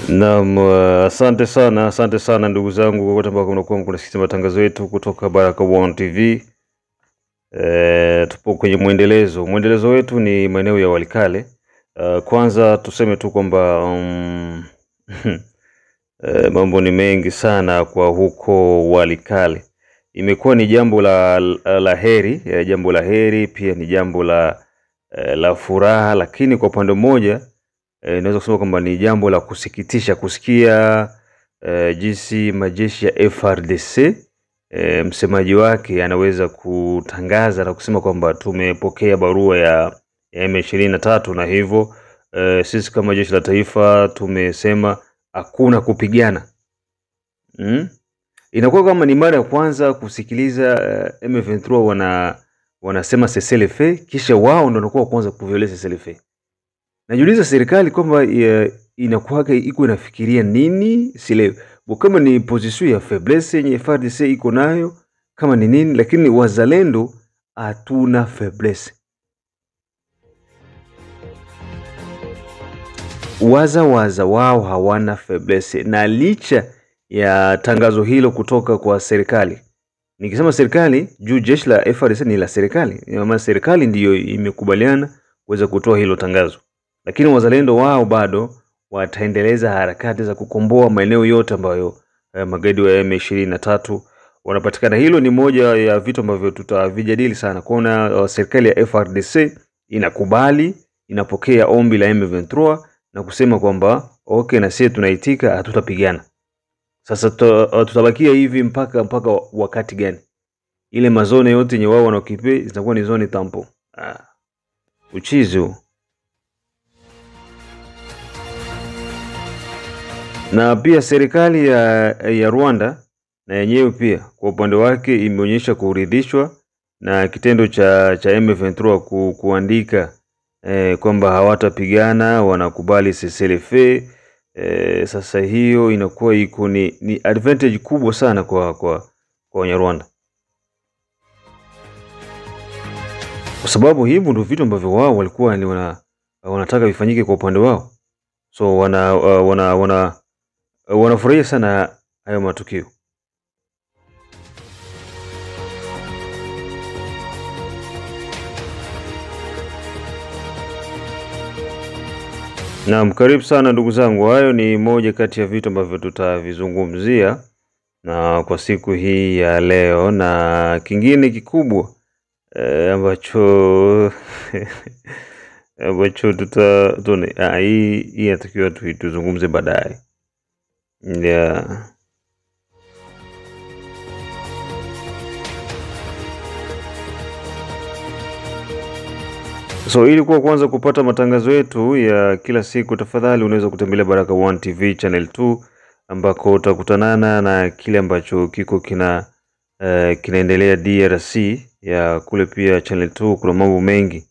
Naam, asante sana ndugu zangu kokote ambako mnakuwa mnasikiliza matangazo yetu kutoka Baraka One TV. Tupo kwenye mwendelezo wetu ni maeneo ya Walikale. Kwanza tuseme tu kwamba mambo ni mengi sana kwa huko Walikale. Imekuwa ni jambo la heri, jambo la heri, pia ni jambo la furaha, lakini kwa upande mmoja naweza kusema kwamba ni jambo la kusikitisha kusikia jinsi majeshi ya FRDC msemaji wake anaweza kutangaza na kusema kwamba tumepokea barua ya M23 na hivyo sisi kama jeshi la taifa tumesema hakuna kupigana. Inakuwa kama ni mara ya kwanza kusikiliza M23 wanasema cessez-le-feu, kisha wao ndio wanakuwa kwanza kuviola cessez-le-feu. Najiuliza serikali kwamba inakuwaga iko inafikiria nini sile kama ni position ya faiblesse yenye FARDC iko nayo kama ni nini, lakini wazalendo hatuna faiblesse. Waza wao hawana faiblesse, na licha ya tangazo hilo kutoka kwa serikali. Nikisema serikali, juu jeshi la FARDC ni la serikali. Maana serikali ndiyo imekubaliana kuweza kutoa hilo tangazo. Lakini wazalendo wao bado wataendeleza harakati za kukomboa maeneo yote ambayo magaidi wa M23 wanapatikana. Hilo ni moja ya vitu ambavyo tutavijadili sana. Kuona serikali ya FARDC inakubali, inapokea ombi la M23 na kusema kwamba okay, na sisi tunaitika, hatutapigana. Sasa tutabakia hivi mpaka wakati gani? Ile mazone yote yenye wao wanaokipe zitakuwa ni zone tampo. Uchizo. Na pia serikali ya Rwanda na yenyewe pia kwa upande wake imeonyesha kuridhishwa na kitendo cha M23 kuandika kwamba hawatapigana, wanakubali cessez-le-feu. Sasa hiyo inakuwa iko ni advantage kubwa sana kwa Wanyarwanda, kwa sababu hivyo ndio vitu ambavyo wao walikuwa ni wanataka vifanyike kwa upande wao. So wanafurahia sana hayo matukio. Naam, karibu sana ndugu zangu. Hayo ni moja kati ya vitu ambavyo tutavizungumzia na kwa siku hii ya leo, na kingine kikubwa ambacho hii inatakiwa tuzungumze baadaye. Yeah. So ili kuwa kwanza kupata matangazo yetu ya kila siku, tafadhali unaweza kutembelea Baraka One TV channel 2 ambako utakutanana na kile ambacho kiko kinaendelea DRC ya kule. Pia channel 2 kuna mambo mengi.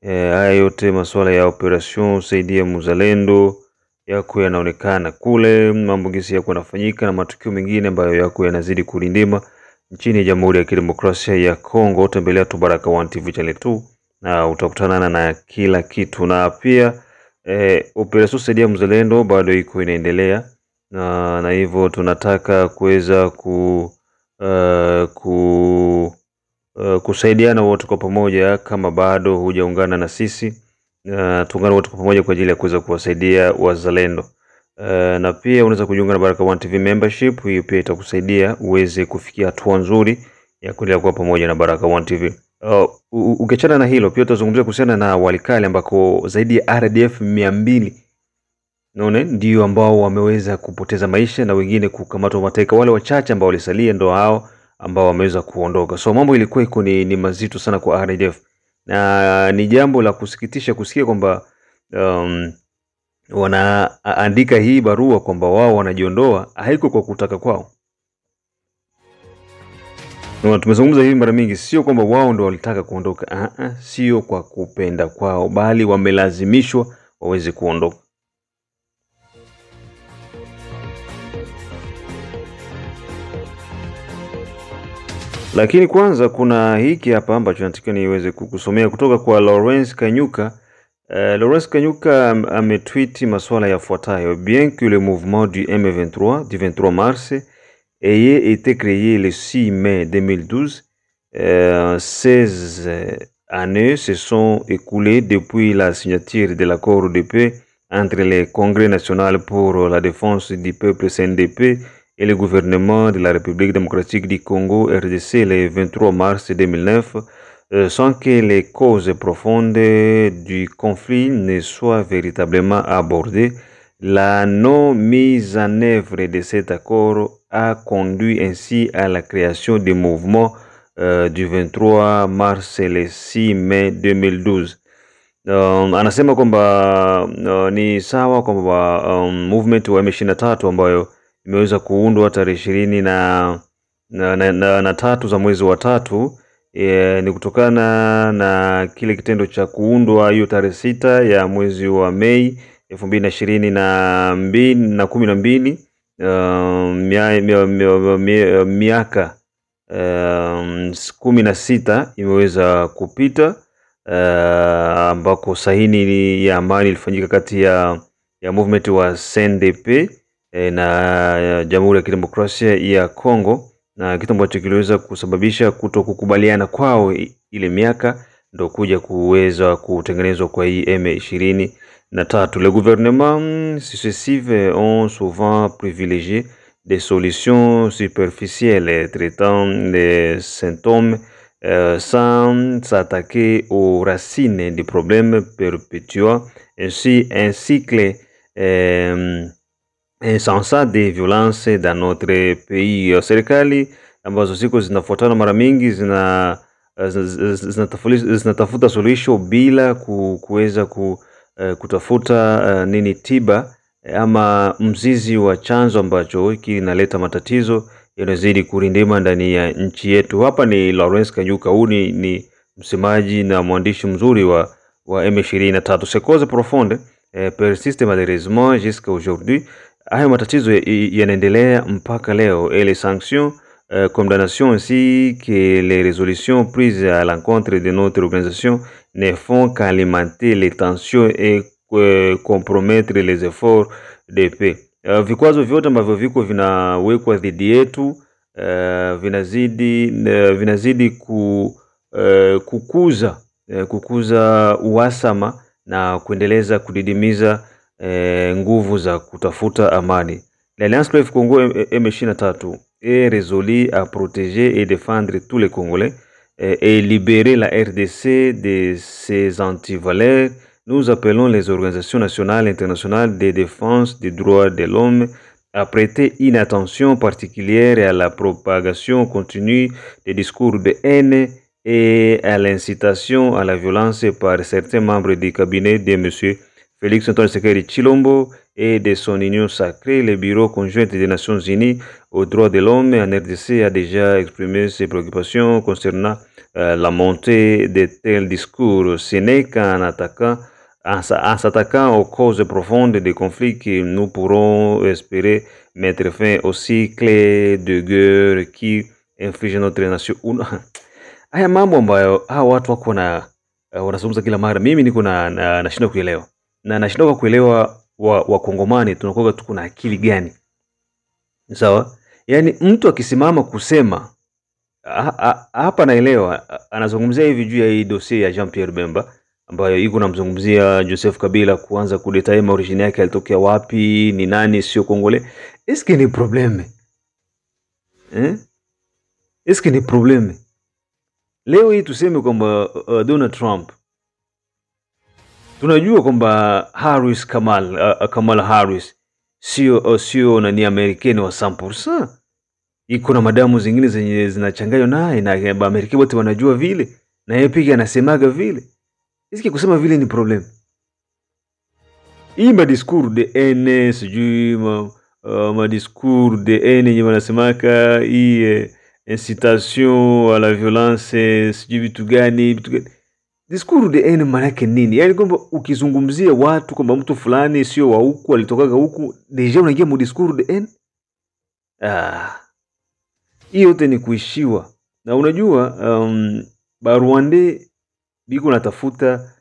Haya yote masuala ya operation saidia muzalendo yako yanaonekana kule, mambo gisi yako yanafanyika na matukio mengine ambayo yako yanazidi kulindima nchini Jamhuri ya Kidemokrasia ya Kongo. Tembelea tu Baraka One TV channel 2 na utakutana na kila kitu. Na pia operation saidia muzalendo bado iko inaendelea, na hivyo tunataka kuweza kusaidiana wote kwa pamoja. Kama bado hujaungana na sisi, tuungane wote kwa pamoja kwa ajili ya kuweza kuwasaidia wazalendo. Na pia unaweza kujiunga na Baraka One TV membership. Hiyo pia itakusaidia uweze kufikia hatua nzuri ya kuendelea kwa pamoja na Baraka One TV. Ukiachana na hilo, pia tutazungumzia kuhusiana na Walikale ambako zaidi ya RDF 200 ndio ambao wameweza kupoteza maisha na wengine kukamatwa mateka. Wale wachache ambao walisalia ndio hao ambao wameweza kuondoka. So mambo ilikuwa iko ni mazito sana kwa RDF, na ni jambo la kusikitisha kusikia kwamba wanaandika hii barua kwamba wao wanajiondoa. Haiko kwa kutaka kwao. Na tumezungumza hivi mara mingi, sio kwamba wao ndio walitaka kuondoka. Sio kwa kupenda kwao, bali wamelazimishwa waweze kuondoka. Lakini kwanza kuna hiki hapa ambacho nataka niweze kukusomea kutoka kwa Lawrence Kanyuka. Lawrence Kanyuka ametweet masuala yafuatayo: bien que le mouvement du M23 du 23 mars ait été créé le 6 mai 2012, 16 années se sont écoulées depuis la signature de l'accord de paix entre le Congrès national pour la défense du peuple CNDP et le gouvernement de la République démocratique du Congo RDC le 23 mars 2009, sans que les causes profondes du conflit ne soient véritablement abordées. La non-mise en œuvre de cet accord a conduit ainsi à la création du mouvement du 23 mars le 6 mai 2012. Anasema kwamba ni sawa kwamba movement wa M23 ambayo imeweza kuundwa tarehe 23 za mwezi wa 3 ni kutokana na kile kitendo cha kuundwa hiyo tarehe 6 ya mwezi wa Mei 2012 miaka 16 imeweza kupita ambako sahini ya amani ilifanyika kati ya movement wa CNDP na Jamhuri ya Kidemokrasia ya Kongo, na kitu ambacho kiliweza kusababisha kutokukubaliana kwao ile miaka ndo kuja kuweza kutengenezwa kwa hii M23. Les gouvernements successifs ont souvent privilégié des solutions superficielles traitant les symptômes sans s'attaquer aux racines du problème, perpétuant ainsi un cycle insensat de violence dans notre pays. Serikali ambazo ziko zinafuatana mara mingi zinatafuta solution bila kuweza kutafuta nini tiba ama mzizi wa chanzo ambacho kinaleta matatizo yanazidi kurindima ndani ya nchi yetu. Hapa ni Lawrence Kanyuka, huyu ni msemaji na mwandishi mzuri wa M23. Ces causes profondes persistent malheureusement jusqu'à aujourd'hui. Haya matatizo yanaendelea mpaka leo, et les sanctions, condamnations ainsi que les résolutions prises à l'encontre de notre organisation ne font qu'alimenter les tensions et compromettre les efforts de paix. Vikwazo vyote ambavyo viko vinawekwa dhidi yetu vinazidi kukuza uhasama na kuendeleza kudidimiza nguvu za kutafuta amani. L'Alliance Fleuve Congo M23 est résolue à protéger et défendre tous les Congolais et libérer la RDC de ses antivaleurs. Nous appelons les organisations nationales et internationales de défense des droits de l'homme à prêter une attention particulière à la propagation continue des discours de haine et à l'incitation à la violence par certains membres du cabinet de M. Félix Antoine Tshisekedi Tshilombo et de son union sacrée. Le Bureau conjoint des Nations Unies aux droits de l'homme en RDC a déjà exprimé ses préoccupations concernant la montée de tels discours. Ce n'est qu'en s'attaquant aux causes profondes des conflits que nous pourrons espérer mettre fin au cycle de guerre qui inflige notre nation. Haya mambo ambayo hawa watu wako na wanazungumza kila mara, mimi niko nashinda kuelewa. Na nashinda kuelewa wakongomani tunakuwa tuko na akili gani? Sawa? Yani mtu akisimama kusema hapa naelewa anazungumzia hivi juu ya hii dossier ya Jean-Pierre Bemba ambayo iko namzungumzia Joseph Kabila kuanza kudetail origine yake, alitokea wapi, ni nani, sio Kongole. Eske ni probleme? Eske ni probleme? Leo hii tuseme kwamba Donald Trump, tunajua kwamba Kamala Harris sio ni Amerikani wa 100%. Iko na madamu zingine zenye zinachanganywa naye, na Amerika wote wanajua vile, na yeye pia anasemaga vile. Isiki kusema vile ni problem. Hii discours de haine, sijui ma discours de haine yenye wanasemaka, hii incitation à la violence, sijui vitu gani. Discours de haine maana yake nini? Yaani kwamba ukizungumzia watu kwamba mtu fulani sio wa huku, alitokaga huku, deja unaingia mu discours de haine. Hiyo yote ni kuishiwa. Na unajua Rwanda biko natafuta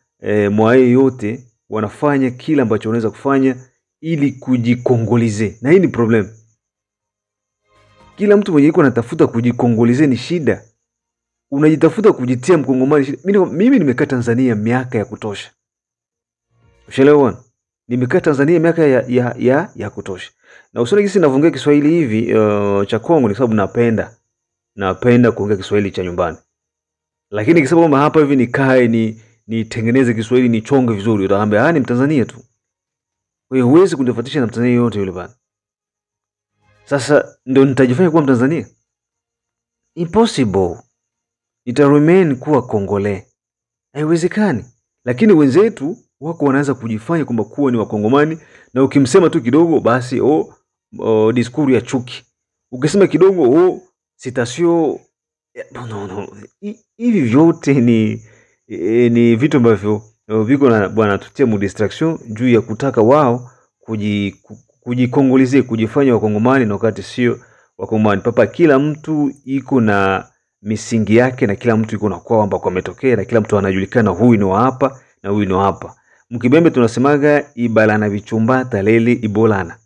mwae yote wanafanya kila ambacho wanaweza kufanya ili kujikongolize. Na hii ni problem. Kila mtu mwenye yuko anatafuta kujikongolize ni shida. Unajitafuta kujitia mkongomani shida. Mimi nimekaa Tanzania miaka ya kutosha. Ushaelewa? Nimekaa Tanzania miaka ya kutosha. Na usione jinsi ninavyoongea Kiswahili hivi cha Kongo ni sababu napenda kuongea Kiswahili cha nyumbani. Lakini kisema kama hapa hivi nikae nitengeneze Kiswahili nichonge vizuri, utaambia ni Mtanzania tu. Wewe huwezi kunifuatisha na Mtanzania yote yule bana. Sasa ndio nitajifanya kuwa Mtanzania? Impossible. Remain kuwa Kongole. Haiwezekani. Lakini wenzetu wako wanaanza kujifanya kwamba kuwa ni Wakongomani, na ukimsema tu kidogo basi diskuru ya chuki. Ukisema kidogo citation no. Hivi vyote ni vitu ambavyo viko na bwana tutia mu distraction juu ya kutaka wao kujikongolize, kujifanya Wakongomani na wakati sio Wakongomani. Papa, kila mtu iko na misingi yake na kila mtu iko na kwao ambako ametokea na kila mtu anajulikana huyu ni wa hapa na huyu ni wa hapa. Mkibembe tunasemaga ibalana bichumba taleli ibolana.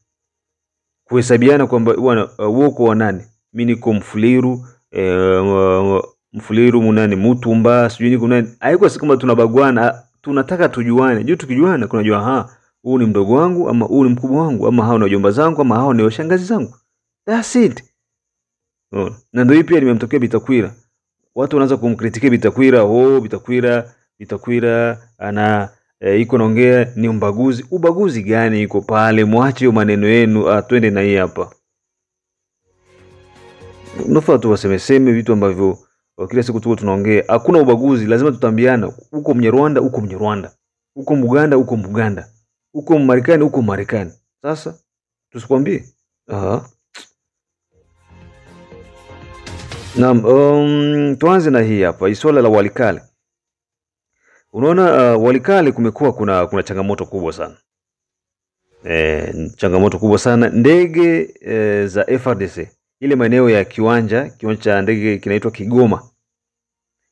Kuhesabiana kwamba woko wa nani? Mimi niko Mfuliru, Mfuliru munani Mutumba, sijui niko nani. Haiko kama tunabagwana, tunataka tujuane. Juu tukijuana kunajua huyu ni mdogo wangu ama huyu ni mkubwa wangu ama hao ni wajomba zangu ama hao ni washangazi zangu. That's it. Na ndio pia nimemtokea Bitakwira. Watu wanaanza kumkritike Bitakwira, Bitakwira ana iko naongea ni ubaguzi. Ubaguzi gani iko pale? Mwache hiyo maneno yenu, twende na hii hapa. Unafaa tu wasemeseme vitu ambavyo kila siku tuko tunaongea. Hakuna ubaguzi, lazima tutambiana. Uko Mnyarwanda, uko Mnyarwanda. Uko Muganda, uko Muganda. Uko Marekani, uko Marekani. Sasa tusikwambie. Naam, tuanze na hii hapa, swala la Walikale. Unaona Walikale kumekuwa kuna changamoto kubwa sana. Changamoto kubwa sana. Ndege za FRDC, ile maeneo ya kiwanja cha ndege kinaitwa Kigoma.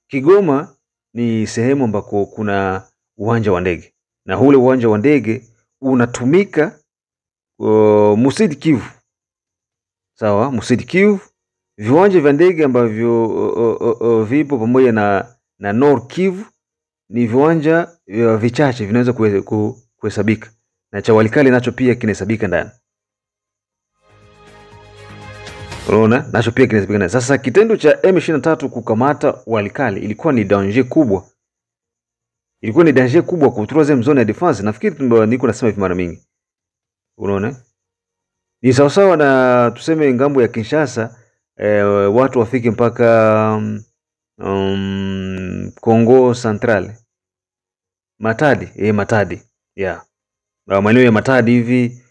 Kigoma ni sehemu ambako kuna uwanja wa ndege. Na ule uwanja wa ndege unatumika Musidi Kivu. Sawa, Musidi Kivu. Viwanja vya ndege ambavyo vipo pamoja na Nord Kivu ni viwanja vichache vinaweza kuhesabika. Na cha Walikale nacho pia kinahesabika ndani. Unaona? Nacho pia kinahesabika ndani. Sasa kitendo cha M23 kukamata Walikale ilikuwa ni danger kubwa. Ilikuwa ni danger kubwa kwa troisième zone ya defense. Nafikiri niko nasema hivi mara mingi. Unaona? Ni sawa na tuseme ngambo ya Kinshasa, watu wafike mpaka Kongo Central. Matadi, Matadi. Yeah. Maeneo ya Matadi hivi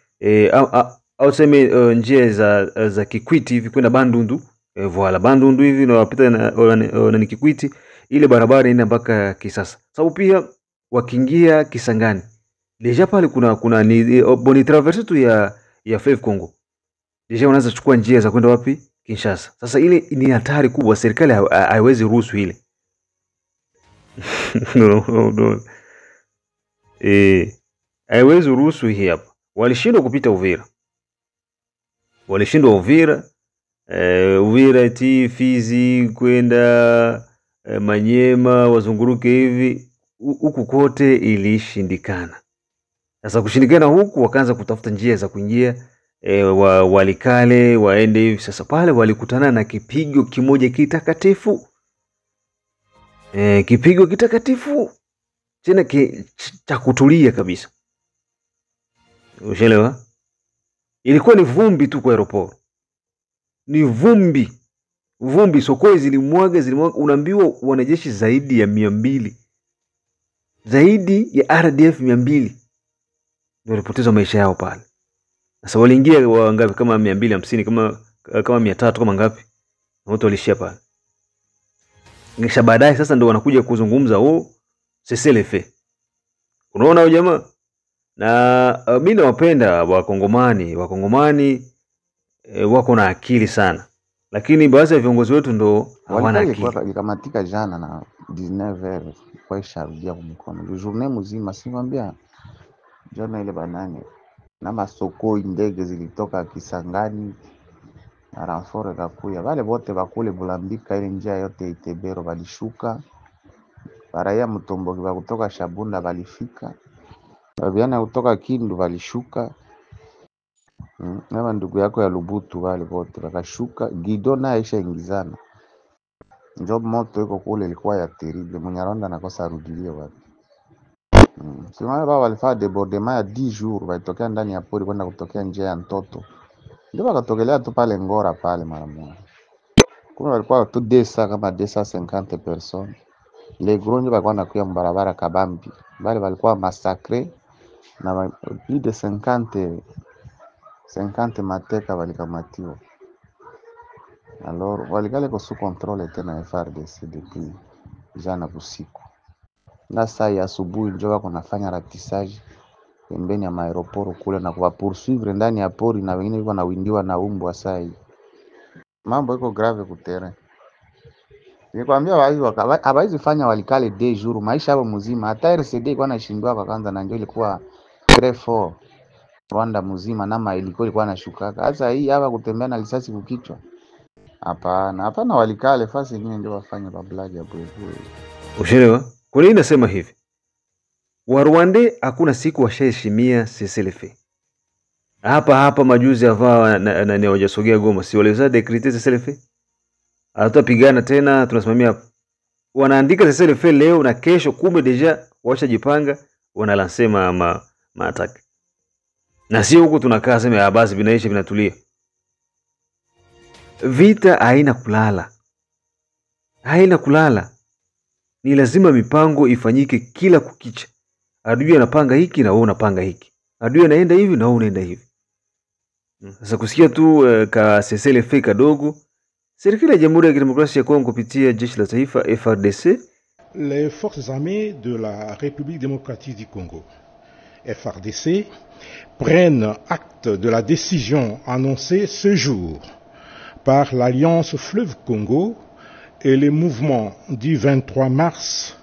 au tuseme njia za Kikwiti hivi kwenda Bandundu. Voilà, Bandundu hivi na wapita na Kikwiti, ile barabara ina mpaka Kisasa. Sababu pia wakiingia Kisangani. Deja pale kuna ni boni traverse tu ya Fleuve Congo. Deja wanaanza chukua njia za kwenda wapi? Kinshasa. Sasa ile ni hatari kubwa, serikali haiwezi ruhusu ile. No. Haiwezi ruhusu hii hapa. Walishindwa kupita Uvira. Uvira Fizi kwenda Manyema wazunguruke hivi, huku kote ilishindikana. Sasa kushindikana huku wakaanza kutafuta njia za kuingia Walikale waende hivi. Sasa pale walikutana na kipigo kimoja kitakatifu. Kipigo kitakatifu tena cha kutulia kabisa. Ushelewa? Ilikuwa ni vumbi tu kwa aeroport. Ni vumbi. Sokoi zilimwaga, unaambiwa wanajeshi zaidi ya 200. Zaidi ya RDF 200 ndio walipoteza maisha yao pale. Sasa waliingia wangapi? Kama 250, kama 300, kama ngapi? Na wote walishia pale. Kisha baadaye sasa ndio wanakuja kuzungumza seselefe. Unaona hao jamaa? Na mimi nawapenda Wakongomani. Wako na akili sana. Lakini baadhi ya viongozi wetu ndo hawana akili. Walikamatika jana na 19h kwa isharudia kwa mkono. Journée mzima simwambia jana ile banane na masoko ndege zilitoka Kisangani na ranfore kakuya, wale wote bakule Bulambika, ile njia yote Itebero walishuka. Baraia Mtomboki wa kutoka Shabunda walifika, babiana kutoka Kindu walishuka. Na ndugu yako ya Lubutu wale wote wakashuka. Gido na aisha ingizana, njo moto iko kule ilikuwa ya terrible. Munyarwanda nakosa arudilie wapi? Simama baba walifaa debordement ya 10 jours, walitokea ndani ya pori kwenda kutokea njia ya Ntoto, ndio wakatokelea tu pale Ngora pale mara moja. Kuna walikuwa tu 200 kama 250 personnes. Le gros ndio walikuwa nakuya mbarabara kabambi, bali walikuwa massacre na plus de 50 mateka walikamatiwa. Alors walikale ko sous contrôle tena FARDC depuis jana usiku, na saa ya asubuhi ndio wako nafanya ratissage pembeni ya aeroport kule na kuwa poursuivre ndani ya pori, na wengine wiko nawindiwa na umbwa. Saa hii mambo iko grave kutere. Nikwambia hawaizi fanya walikale 2 jours maisha yao mzima. Hata RCD ilikuwa nashindwa kwa kwanza, na ndio ilikuwa très fort Rwanda mzima, na ilikuwa nashuka. Sasa hii hapa kutembea na risasi kukichwa, hapana walikale fasi nyingine ndio wafanye bablagi ya bure. Ushelewa? Kwa nini nasema hivi? Warwanda hakuna siku washaheshimia CCLF. Hapa majuzi hapa na ni wajasogea Goma, si waliweza decrete CCLF? Hatutapigana tena, tunasimamia. Wanaandika CCLF leo na kesho, kumbe deja washajipanga wanalansema maataki. Na sio huko tunakaa sema basi vinaisha vinatulia. Vita haina kulala. Haina kulala. Ni lazima mipango ifanyike kila kukicha. Adui anapanga hiki na wewe unapanga hiki. Adui anaenda hivi na wewe unaenda hivi. Sasa kusikia tu ka CCLF kadogo, serikali ya Jamhuri ya Kidemokrasia ya Kongo kupitia jeshi la taifa FARDC, les forces armées de la République démocratique du Congo, FARDC, prennent acte de la décision annoncée ce jour par l'Alliance Fleuve Congo et les mouvements du 23 mars,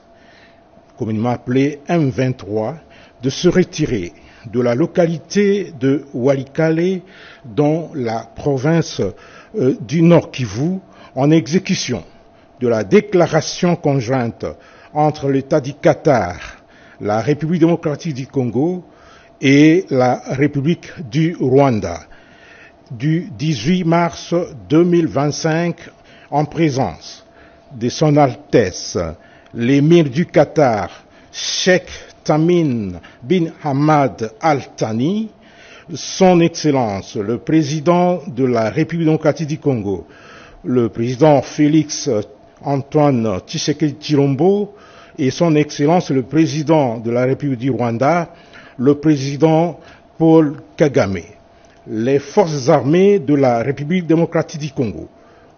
communément appelé M23, de se retirer de la localité de Walikale dans la province du Nord Kivu en exécution de la déclaration conjointe entre l'État du Qatar, la République démocratique du Congo et la République du Rwanda du 18 mars 2025 en présence de son Altesse l'émir du Qatar, Sheikh Tamim bin Hamad Al Thani, son Excellence le président de la République démocratique du Congo, le président Félix Antoine Tshisekedi Tshilombo, et son Excellence le président de la République du Rwanda, le président Paul Kagame. Les forces armées de la République démocratique du Congo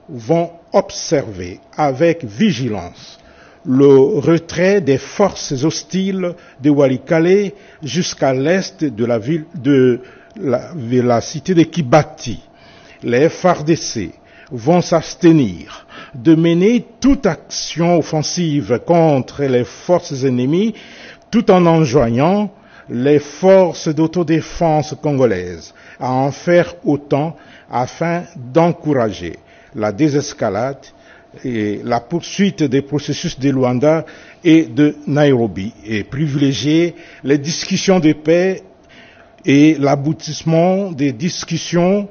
vont observer avec vigilance le retrait des forces hostiles de Walikale jusqu'à l'est de la ville de la cité de Kibati. Les FARDC vont s'abstenir de mener toute action offensive contre les forces ennemies, tout en enjoignant les forces d'autodéfense congolaises à en faire autant afin d'encourager la désescalade et la poursuite des processus de Luanda et de Nairobi, et privilégier les discussions de paix et l'aboutissement des discussions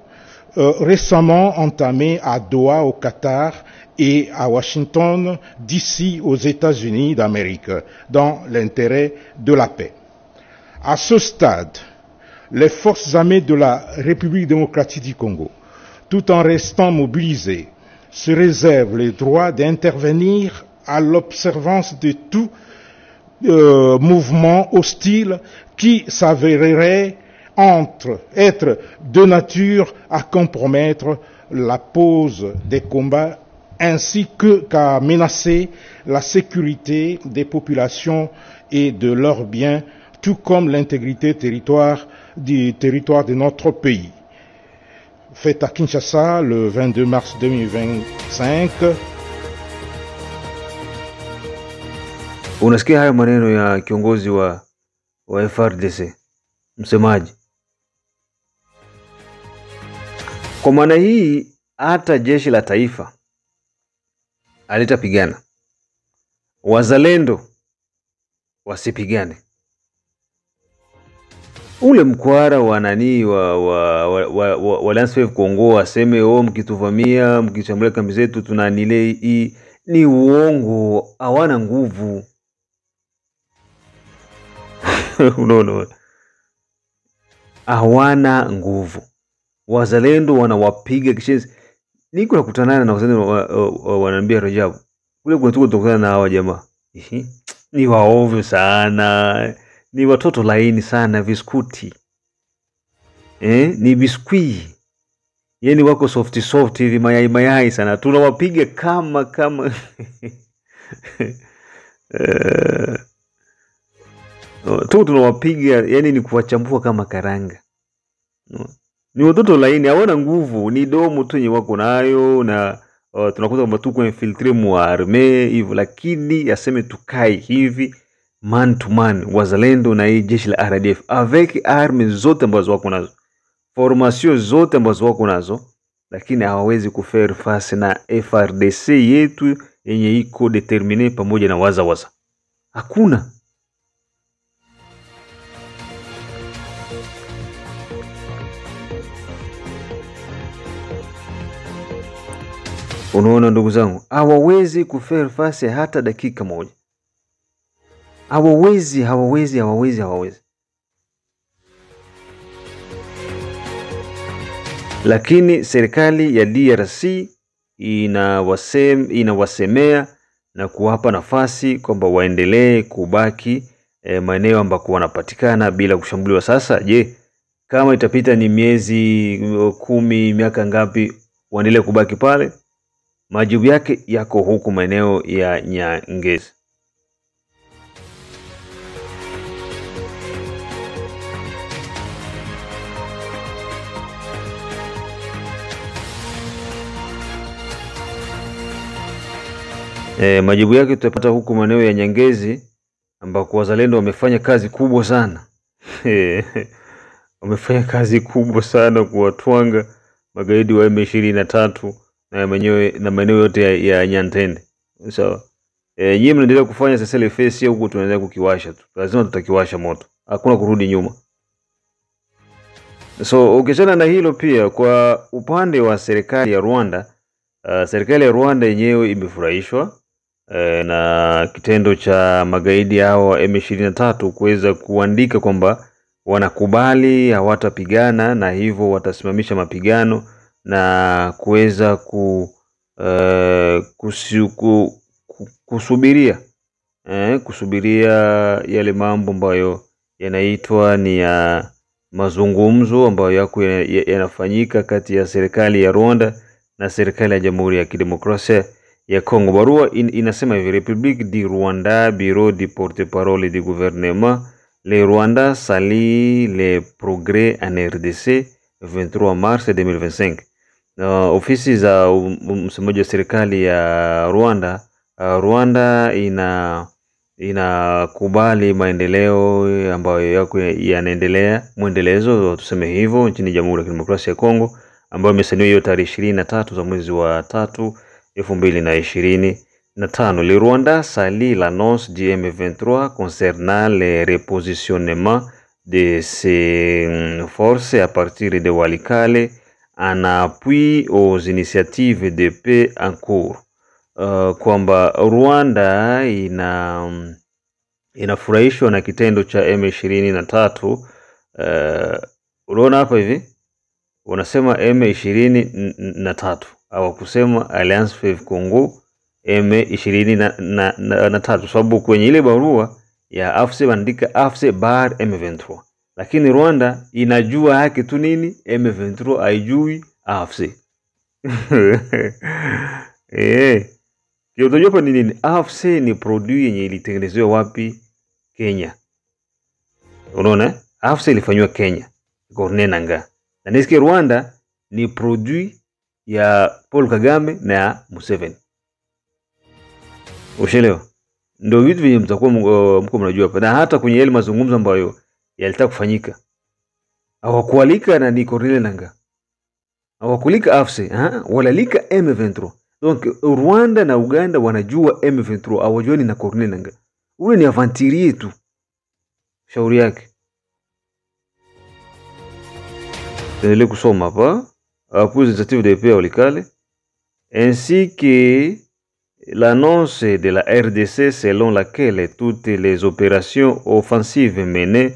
récemment entamées à Doha au Qatar et à Washington DC aux États-Unis d'Amérique dans l'intérêt de la paix. À ce stade, les forces armées de la République démocratique du Congo, tout en restant mobilisées, se réservent le droit d'intervenir à l'observance de tout mouvement hostile qui s'avérerait être de nature à compromettre la pause des combats ainsi qu'à menacer la sécurité des populations et de leurs biens, tout comme l'intégrité du territoire de notre pays. Fait à Kinshasa le 22 mars 2025. Unasikia hayo maneno ya kiongozi wa FARDC. msemaji. Kwa maana hii hata jeshi la taifa alitapigana, wazalendo wasipigane. Ule mkwara wa nani wa Lance Congo waseme mkituvamia, mkichambulia kambi zetu tunanile, hii ni uongo, hawana nguvu. Unaona, hawana nguvu. Wazalendo wanawapiga kishenzi. Niko nakutana na wazalendo wananiambia, Rajabu, kule kutokana na hawa jamaa ni waovu sana, ni watoto laini sana, biskuti ni biskuti, yani wako soft hivi, mayai sana, tunawapiga kama tunawapiga, yani ni kuwachambua kama karanga. Ni watoto laini, hawana nguvu, ni domo tu yenye wako nayo, na tunakuta kwamba tuko infiltrate mu arme hivyo, lakini aseme tukai hivi man to man, wazalendo na hii jeshi la RDF avec armes zote ambazo wako nazo, formation zote ambazo wako nazo, lakini hawawezi kufaire face na FRDC yetu yenye iko determine pamoja na waza. Hakuna. Unaona ndugu zangu, hawawezi kufaire face hata dakika moja. Hawawezi. Lakini serikali ya DRC inawasemea na kuwapa nafasi kwamba waendelee kubaki maeneo ambako wanapatikana bila kushambuliwa. Sasa je, kama itapita ni miezi 10, miaka ngapi waendelee kubaki pale? Majibu yake yako huku maeneo ya Nyangezi. Majibu yake tutapata huku maeneo ya Nyangezi, ambako wazalendo wamefanya kazi kubwa sana. Wamefanya kazi kubwa sana kuwatwanga magaidi wa M23 na maeneo yote ya Nyantende. Sawa. Nyinyi mnaendelea kufanya sasa ile face huko, tunaendelea kukiwasha tu. Lazima tutakiwasha moto. Hakuna kurudi nyuma. So ukiachana na hilo, pia kwa upande wa serikali ya Rwanda, serikali ya Rwanda yenyewe imefurahishwa na kitendo cha magaidi hao wa M23 kuweza kuandika kwamba wanakubali hawatapigana, na hivyo watasimamisha mapigano na kuweza kusubiria yale mambo ambayo yanaitwa ni ya mazungumzo ambayo yako yanafanyika kati ya serikali ya Rwanda na serikali ya Jamhuri ya Kidemokrasia ya Kongo. Barua inasema hivi: République du Rwanda, Bureau du porte-parole du gouvernement, le Rwanda salue les progrès en RDC, 23 mars 2025. Ofisi za msemaji wa serikali ya Rwanda, Rwanda inakubali maendeleo ambayo yako yanaendelea, mwendelezo tuseme hivyo, nchini Jamhuri ya Kidemokrasia ya Kongo, ambayo imesainiwa hiyo tarehe 23 za mwezi wa 3 2025. Le Rwanda salue l'annonce du M23 concernant le repositionnement de ses forces à partir de Walikale en appui aux initiatives de paix en cours. Kwamba Rwanda inafurahishwa na kitendo cha M23. Unaona hapa hivi wanasema M23, hawakusema Alliance Fleuve Congo M23, sababu kwenye ile barua ya AFC bandika AFC bar M23, lakini Rwanda inajua haki tu nini M23, haijui AFC. Utajua pa nini AFC ni produit yenye ilitengenezwa wapi? Kenya. Unaona? AFC ilifanywa Kenya, Gornenanga. Na nisikia Rwanda ni produit ya Paul Kagame na Museveni. Ushelewa? Ndio vitu vile mtakuwa mko mnajua hapa. Na hata kwenye yale mazungumzo ambayo yalitaka kufanyika, Hawakualika na ni Corneille Nangaa. Hawakulika AFC, walalika M23. Donc Rwanda na Uganda wanajua M23, hawajuani na Corneille Nangaa. Ule ni aventurier tu. Shauri yake. Tenele kusoma hapa. Appui initiative de paix Walikale, ainsi que l'annonce de la RDC selon laquelle toutes les opérations offensives menées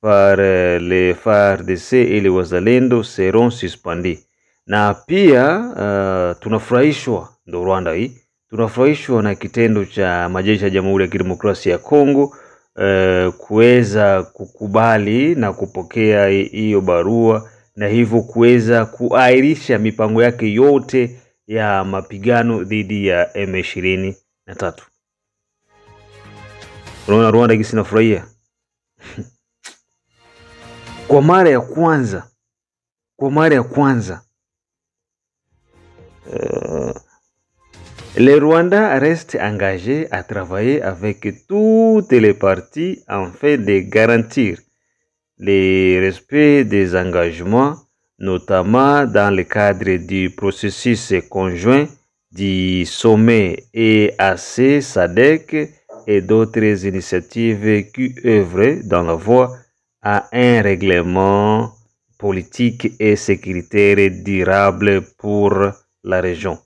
par les FARDC et les Wazalendo seront suspendues. Na pia tunafurahishwa, ndo Rwanda hii, tunafurahishwa na kitendo cha majeshi ya Jamhuri ya Kidemokrasia ya Kongo kuweza kukubali na kupokea hiyo barua, na hivyo kuweza kuahirisha mipango yake yote ya mapigano dhidi ya M23. Unaona Rwanda gisi nafurahia. Kwa mara ya kwanza le Rwanda reste engagé à travailler avec toutes les parties afin de garantir le respect des engagements, notamment dans le cadre du processus conjoint du sommet EAC, SADC et d'autres initiatives qui œuvrent dans la voie à un règlement politique et sécuritaire durable pour la région.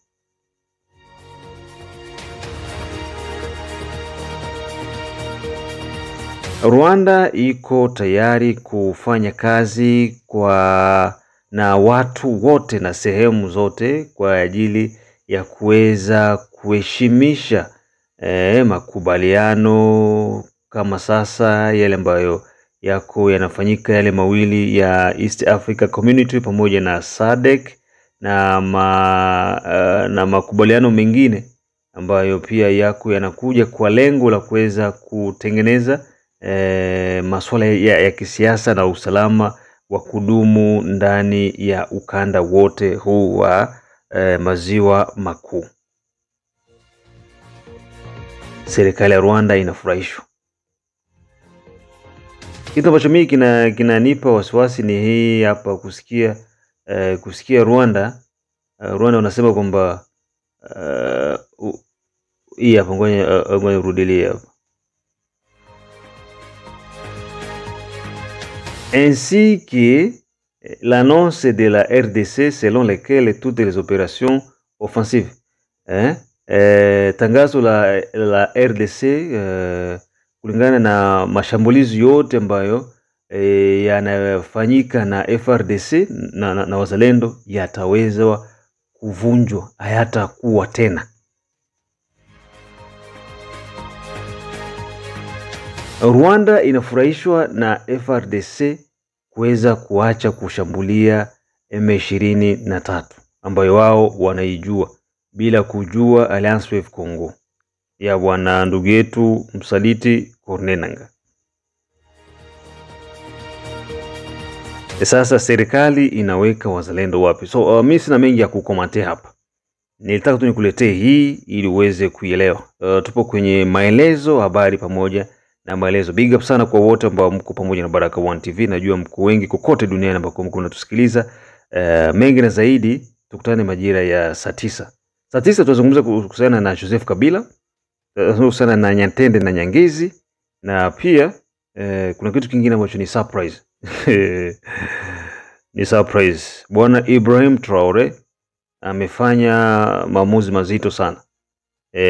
Rwanda iko tayari kufanya kazi na watu wote na sehemu zote kwa ajili ya kuweza kuheshimisha makubaliano kama sasa yale ambayo yako yanafanyika, yale mawili ya East Africa Community pamoja na SADC na makubaliano mengine ambayo pia yako yanakuja kwa lengo la kuweza kutengeneza masuala ya kisiasa na usalama wa kudumu ndani ya ukanda wote huu wa maziwa makuu. Serikali ya Rwanda inafurahishwa. Kitu ambacho mimi kinanipa wasiwasi ni hii hapa kusikia Rwanda unasema kwamba hii hapa ngoja rudilie hapa. Ainsi que l'annonce de la RDC selon laquelle toutes les opérations offensives, tangazo la RDC kulingana na mashambulizi yote ambayo yanafanyika na FARDC na Wazalendo yataweza kuvunjwa, hayatakuwa tena. Rwanda inafurahishwa na FARDC kuweza kuacha kushambulia M23 ambayo wao wanaijua bila kujua Alliance Fleuve Congo ya bwana ndugu yetu msaliti Corneille Nangaa. Sasa serikali inaweka wazalendo wapi? So mimi sina mengi ya kukomentea hapa. Nilitaka tu nikuletee hii ili uweze kuielewa. Tupo kwenye maelezo, habari pamoja na maelezo. Big up sana kwa wote ambao mko pamoja na Baraka1 TV. Najua mko wengi kokote duniani ambako mko mnatusikiliza. Mengi na zaidi tukutane majira ya saa 9. Saa 9 tutazungumza kuhusiana na Joseph Kabila, kuhusiana na Nyantende na Nyangezi, na pia kuna kitu kingine ambacho ni surprise. Ni surprise. Bwana Ibrahim Traore amefanya maamuzi mazito sana.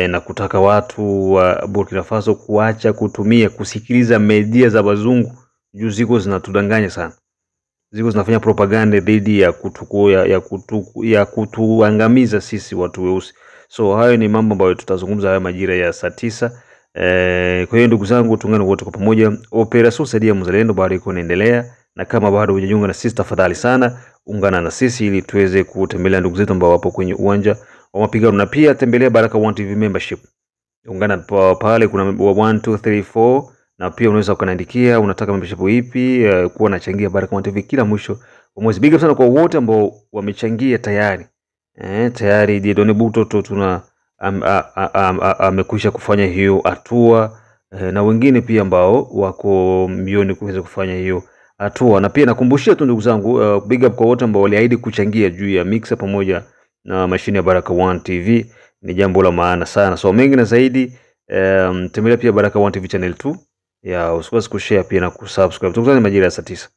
Na kutaka watu wa Burkina Faso kusikiliza media za wazungu. Juu ziko zinatudanganya sana. Ziko zinafanya propaganda dhidi ya kutuangamiza sisi watu weusi. So hayo ni mambo ambayo tutazungumza haya majira ya saa 9. Kwa hiyo ndugu zangu, tuungane wote kwa pamoja. Operation Saidia Mzalendo bado iko inaendelea, na kama bado hujajiunga na sisi, tafadhali sana ungana na sisi ili tuweze kutembelea ndugu zetu ambao wapo kwenye uwanja wa mapigano, na pia tembelea Baraka1 TV membership. Ungana pale, kuna 1 2 3 4, na pia unaweza ukaniandikia unataka membership ipi, kuwa nachangia Baraka1 TV kila mwisho wa mwezi. Big up sana kwa wote ambao wamechangia tayari. Tayari Dieudonne Butoto amekwisha kufanya hiyo hatua, na wengine pia ambao wako mbioni kuweza kufanya hiyo hatua. Na pia nakumbushia tu ndugu zangu, big up kwa wote ambao waliahidi kuchangia juu ya mixer pamoja na mashine ya Baraka1 TV. Ni jambo la maana sana. So mengi na zaidi, tembelea pia Baraka1 TV channel 2. Usikose kushare pia na kusubscribe. Tukutane majira ya saa 9.